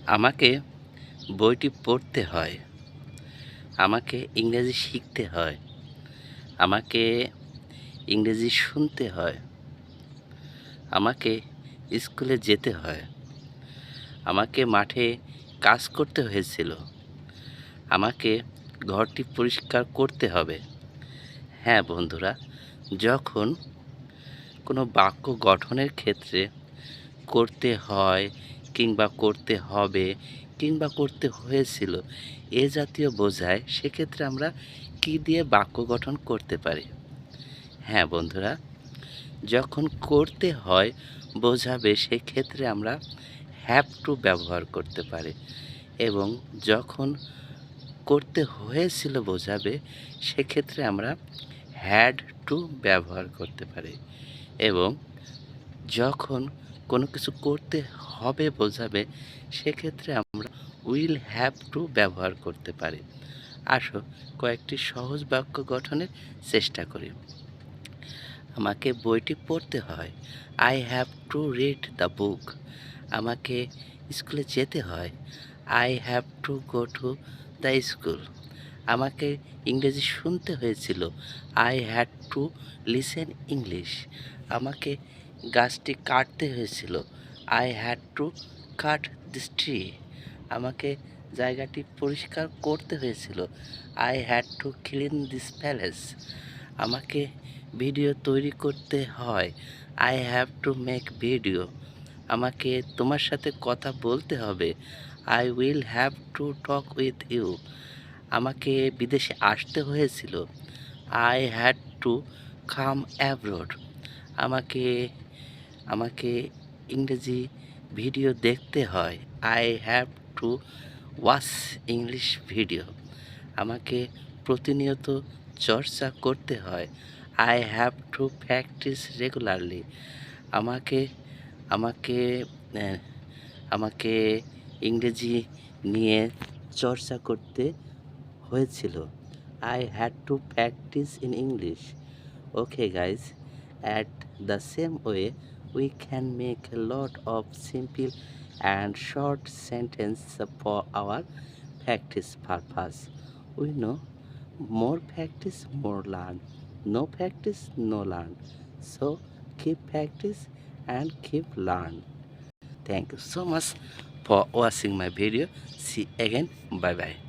আমাকে বইটি পড়তে হয়, আমাকে ইংরেজি শিখতে হয়, আমাকে ইংরেজি শুনতে হয়, আমাকে স্কুলে যেতে হয়, আমাকে মাঠে কাজ করতে হয়েছিল, আমাকে ঘরটি পরিষ্কার করতে হবে। হ্যাঁ বন্ধুরা, যখন কোনো বাক্য গঠনের ক্ষেত্রে করতে হয় কিংবা করতে হবে কিংবা করতে হয়েছিল এ জাতীয় বোঝায়, সেক্ষেত্রে আমরা কি দিয়ে বাক্য গঠন করতে পারি? হ্যাঁ বন্ধুরা, যখন করতে হয় বোঝাবে সেক্ষেত্রে আমরা হ্যাভ টু ব্যবহার করতে পারি, এবং যখন করতে হয়েছিল বোঝাবে সেক্ষেত্রে আমরা হ্যাড টু ব্যবহার করতে পারি, এবং যখন কোনো কিছু করতে হবে বোঝাবে সেক্ষেত্রে আমরা উইল হ্যাভ টু ব্যবহার করতে পারি। আসো কয়েকটি সহজ বাক্য গঠনের চেষ্টা করি। আমাকে বইটি পড়তে হয়, I have to read the book. আমাকে স্কুলে যেতে হয়, I have to go to the school. আমাকে ইংরেজি শুনতে হয়েছিল, I had to listen English. আমাকে গাছটি কাটতে হয়েছিল, I had two cut this tree. আমাকে জায়গাটি পরিষ্কার করতে হয়েছিল, I had to clean this palace. আমাকে ভিডিও তৈরি করতে হয়, I have to make video. আমাকে তোমার সাথে কথা বলতে হবে, I will have to talk with you. আমাকে বিদেশে আসতে হয়েছিল, I had to come abroad. আমাকে আমাকে ইংরেজি ভিডিও দেখতে হয়, I have to watch English video. আমাকে প্রতিনিয়ত চর্চা করতে হয়, I have to practice regularly. আমাকে আমাকে আহ, আমাকে ইংরেজি নিয়ে চর্চা করতে হয়েছিল, I had to practice in English. Okay guys, at the same way we can make a lot of simple and short sentences for our practice purpose. We know more practice, more learn. No practice, no learn. So keep practice and keep learn. Thank you so much for watching my video. See you again. Bye bye.